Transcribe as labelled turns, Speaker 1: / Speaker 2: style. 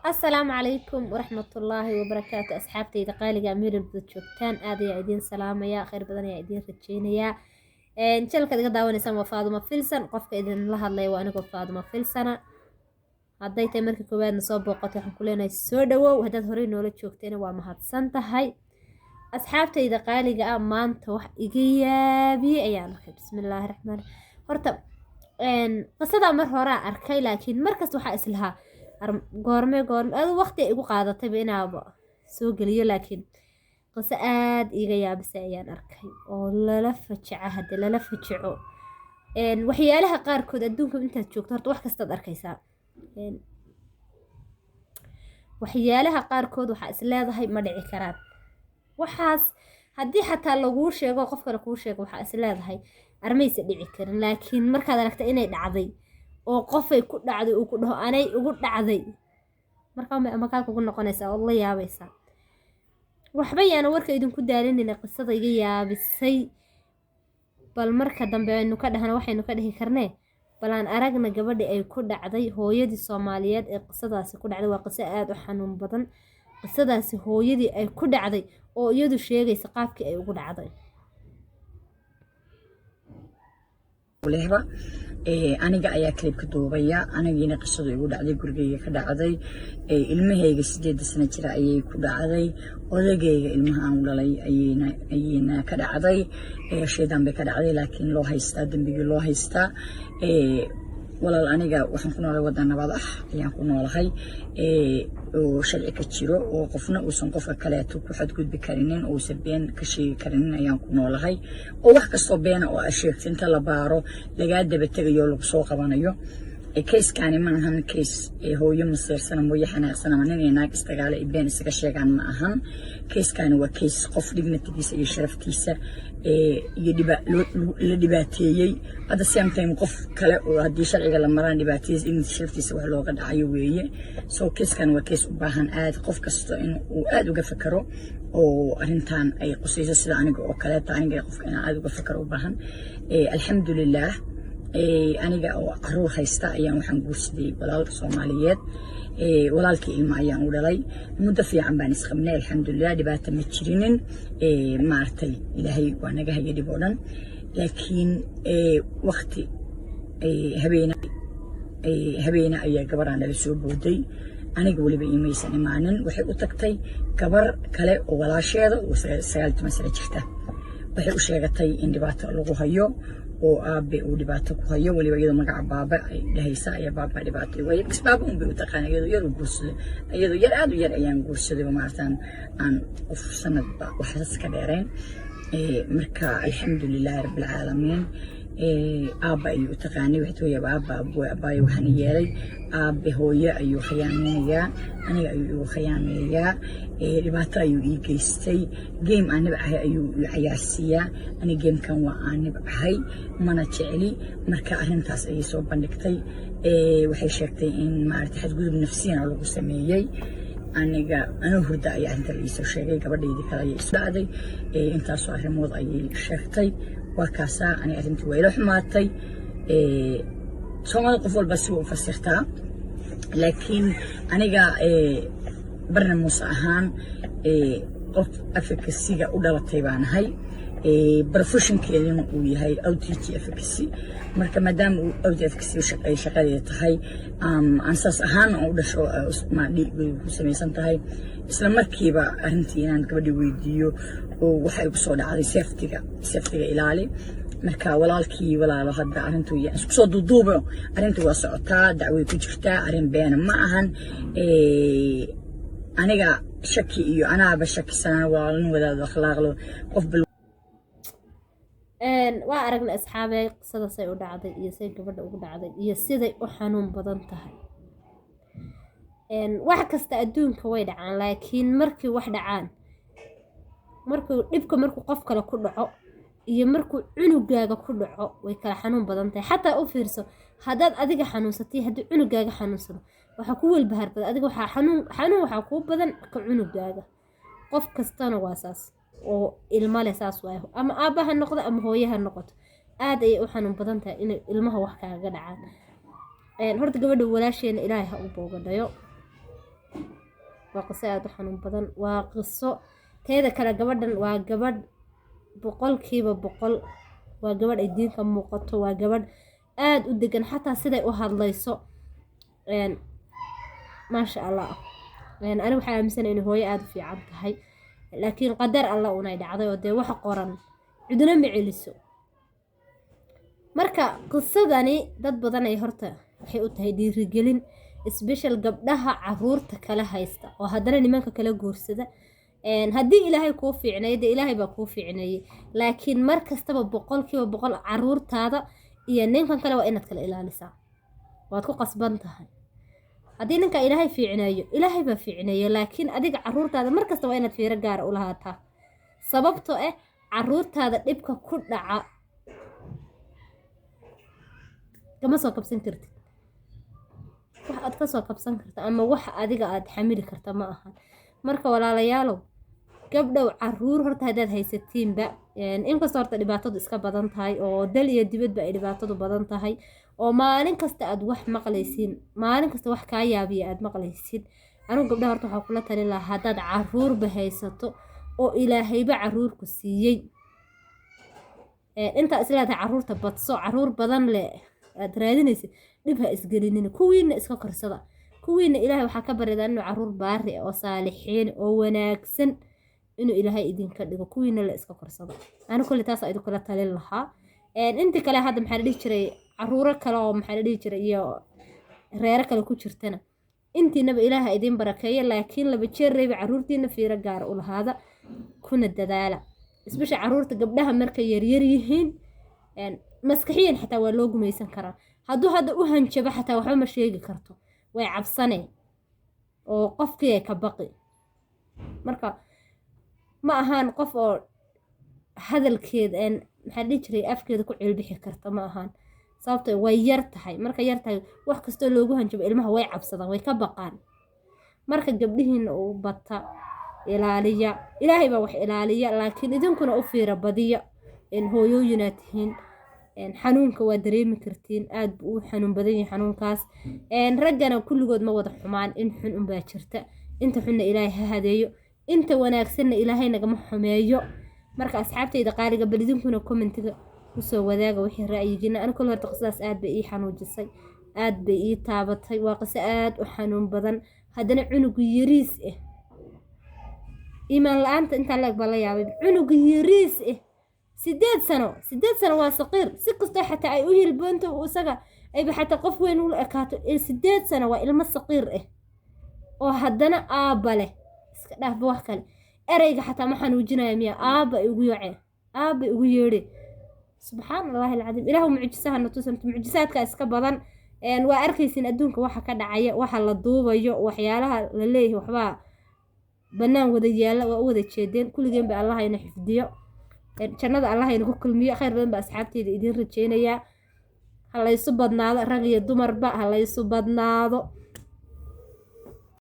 Speaker 1: السلام عليكم ورحمة الله وبركاته أصحابتي دقالي أمير البتشوكتان آدي يا إدين سلامة يا خير بدن يا إدين رجينا يا إن شاء الله كده داوني سما فاضمة فيلسن قفك إذن الله الله وأنا قف فاضمة فيلسنة عديت مركي كوباد نصاب وقت وحن كلنا السوداء وهداد هوري نولد شوكتين ومهات سنتا هاي أصحابتي دقالي أمان توح إيجابي أيام بسم الله الرحمن الرحيم هرتب إن قصة مر هراء أركي لكن مركز وحا إسلها goorme adu waqti ay igu qaadatay inaaba soo geliyo laakiin qisa aad iga yaabisay ayaan arkay oo lala fajaco waxyaalaha qaarkood adduunka intaad joogto horta wax kastaad arkaysaa waxyaalaha qaarkood waxaa is leedahay ma dhici karaan waxaas haddii xataa laguu sheego qof kale kuu sheego waxaa is leedahay armaysa dhici karin laakiin markaad aragta inay dhacday oo qofay ku dhacday uu ku dhaho anay ugu dhacday markaa ma ka ugu noqonaysa oo la yaabaysa waxba yaana warka idinku daalinina qisada iga yaabisay bal marka dambe aynu ka dhahana waxaynu ka dhihi karnee balaan aragna gabadhi ay ku dhacday hooyadii Soomaaliyeed ee qisadaasi ku dhacday waa qiso aad u xanuun badan qisadaasi hooyadii ay ku dhacday oo iyadu sheegaysa qaabkii ay ugu dhacday
Speaker 2: aniga ayaa klibka duubaya anigiina qisadu igu dhacday gurigeyga ka dhacday ilmahayga 8 sano jira ayay ku dhacday odagayga ilmaha aan dhalay ayayna ka dhacday sheedan bay ka dhacday laakiin loo haystaa dambigii loo haystaa walaal aniga waxaan ku noolahay wadan nabad ah ayaan ku noolahay oo sharci ka jiro oo qofna uusan qofka kale ku xadgudbi karinin oo sabeen ka sheegi karinin ayaan ku noolahay oo wax kasto beena oo sheegtay inta la baaro laga daba tagayo lagu soo qabanayo case-kaani ma ahan case hooyo masiirsan mooyo xanaaqsan ama nin inaag istagaale been isaga sheegan ma ahan case-kaani waa case qof dignitigiisa iyo sharaftiisa iyo la dhibaateeyay at the same time qof kale oo haddii sharciga la maraan dhibaateeyay in sharaftiisa wax looga dhacayo weeye so case-kaani waa case u baahan aad qof kasto in uu aad uga fakaro oo arintan ay qusayso sida aniga oo kale aniga qofka in aad uga fakaro u baahan alxamdulillah aniga oo caruur haysta ayaan waxaan guursaday walaal Soomaaliyeed walaalkii ilma ayaan u dhalay muddo fiican baan isqabnay alxamdulillah dhibaato ma jirinin maartay ilaahay waa naga hayay dhib oo dhan laakiin waqti habeena ayaa gabaraan la soo booday aniga waliba iimaysan imaanin waxay u tagtay gabar kale oo walaasheeda oo 9 sano jirta waxay u sheegatay in dhibaato lagu hayo oo aabe uu dhibaato ku hayo waliba iyadoo magaca baaba ay dhahaysa ayaa baaba dhibaato way isbaab un bay u taqaan iyadoo yar guursaday iyadoo yar aad u yar ayaan guursaday maartaan aan qof sanad waxaas ka dheereen marka alxamdulillah rabbil caalamiin aaba ayuu u taqaanay wixii hooyo baaba waxaan yeelay aabe hooyo ayuu khiyaaminayaa aniga ayuu khiyaaminayaa dhibaato ayuu ii geystay game aan nabcahay ayuu i ciyaarsiiyaa aniga gamekan waa aan nabcahay mana jeceli marka arintaas ayay soo bandhigtay waxay sheegtay in maartay xadgudub nafsiyan lagu sameeyay aniga hurda ayaa arinta la soo sheegay gabadhaydii kale ayay isdhacday intaas oo arrimood ayay sheegtay وكاسا أنا أنت ويلوح ماتي سوما قفل بس هو فسرتها لكن أنا جا برنا موسى قف أفكسي جا أودا وتيبان هاي بروفيشن كلمة ويا هاي أو تيجي أفكسي مركب مدام أو تي أفكسي وشقي شقي هاي أنساس أهان أودا شو ما دي بسمي سنت هاي إسلام مركبة أنتي أنا كبدي فيديو وحي بصود على سيفتيكا إلالي مركا walaalkii walaalo hadda arintu isku soo duuduubo arintu waa socotaa dacwada ku jirtaa arin been ma ahan aniga shaki iyo anaaba shakisan walaalin wadaad akhlaaqlo qof bil
Speaker 1: waa aragna asxaabay qisada say u dhacday iyo say gabadha ugu dhacday iyo siday u xanuun badan tahay wax kasta adduunka way dhacaan laakiin markii wax dhacaan markuu dhibka markuu qof kale ku dhaco iyo markuu cunugaaga ku dhaco way kala xanuun badan tahay xataa u fiirso hadaad adiga xanuunsatay hadii cunugaaga xanuunsado waxa ku walbahaar badan adiga waxa xanuun waxa ku badan ka cunugaaga qof kastana waa saas oo ilma leh saas waay ama aabaha noqdo ama hooyaha noqoto aad ay u xanuun badan tahay in ilmaha wax kaaga dhacaan horta gabadha walaasheena ilaahay ha u boogadhayo waa qiso aada u xanuun badan waa qiso teeda kale gabadhan waa gabadh 100% waa gabadh ay diinka muuqato waa gabadh aada u degan xataa siday u hadlayso maasha allah ani waxaa aaminsana inay hooyo aada u fiican tahay laakiin qadar alla unay dhacday oo dee wax qoran ciduna ma celiso marka qisadani dad badan ay horta waxay u tahay dhiirigelin special gabdhaha caruurta kala haysta oo haddana nimanka kala guursada haddii ilaahay kuu fiicnay dee ilaahay baa kuu fiicneeyey laakiin mar kastaba 100% caruurtaada iyo ninkan kale waa inaad kala ilaalisaa waad ku qasban tahay haddii ninka ilaahay fiicneeyo ilaahay baa fiicneeyo laakiin adiga caruurtaada mar kasta waa inaad fiiro gaara u lahaataa sababtoo ah caruurtaada dhibka ku dhaca kama soo kabsan kartid wax aad ka soo kabsan karta ama wax adiga aad xamili karta ma ahan marka walaalayaalow gabdhow caruur horta haddaad haysatiinba inkastoo horta dhibaatadu iska badan tahay oo dal iyo dibadba ay dhibaatadu badan tahay oo maalin kasta aad wax maqlaysiin maalin kasta wax kaa yaabiya aad maqlaysiin anugu gabdhaha horta waxaa kula talin lahaa haddaad caruurba haysato oo ilaahayba caruurku siiyey intaa isleedahay caruurta badso caruur badan le aad raadinaysid dhib ha isgelinina kuwiina iska korsada kuwiina ilaahay waxaa ka baridaa inuu caruur baari oo saalixiin oo wanaagsan inuu ilaahay idinka dhigo kuwiina la iska korsada anu kulli taas idinkula talin lahaa intii kale hadda maxaa la dhihi jiray caruuro kale oo maxaa la dhihi jiray iyo reero kale ku jirtana intiinaba ilaaha idin barakeeya laakiin laba jeer reeba caruurtiina fiiro gaara u lahaada kuna dadaala isbisha caruurta gabdhaha markay yaryar yihiin maskaxiyan xataa waa loo gumaysan karaa hadduu hadda u hanjabo xataa waxba ma sheegi karto way cabsaneen oo qofkii ay ka baqi marka ma ahaan qof oo hadalkeeda maxaa dhihi jiray afkeeda ku cilbixi karta ma ahaan sababtoo way yar tahay marka yar tahay wax kastoo loogu hanjabo ilmaha way cabsadaan way ka baqaan marka gabdhihiina uu bata ilaaliya ilaahay baa wax ilaaliya laakiin idinkuna u fiira badiya hooyooyinaad tihiin xanuunka waa dareemi kartiin aad buu u xanuun badan yahay xanuunkaas raggana kulligood ma wada xumaan in xun unbaa jirta inta xunna ilaahay ha hadeeyo inta wanaagsanna ilaahay nagama xumeeyo marka asxaabtayda qaaliga bal idinkuna commentiga kusoo wadaaga wixii ra'yigiina aniga kol horta qisadaas aad bay ii xanuujisay aad bay ii taabatay waa qiso aad u xanuun badan haddana cunugu yariis ah iimaan la-aanta intaa leeg baa la yaabay cunugu yariis ah 8 sano waa saqiir si kastoo xataa ay u hilboonto isaga ayba xataa qof weyn u ekaato 8 sano waa ilmo saqiir ah oo haddana aabba leh iska dhaafba wax kale ereyga xataa ma xanuujinaya miya aabba igu yacee aabba igu yeedhe subxaan allahi alcadiim ilaahu mucjisaha natusan mucjisaadka iska badan waa arkaysin adduunka waxa ka dhacaya waxa la duubayo waxyaalaha la leeyahay waxbaa bannaan wada yaalla waa u wada jeedeen kulligeen ba allah ina xifdiyo jannada allah ina ku kulmiyo khayr badan ba asxaabteeda idiin rajeynayaa ha laysu badnaado rag iyo dumarba ha laysu badnaado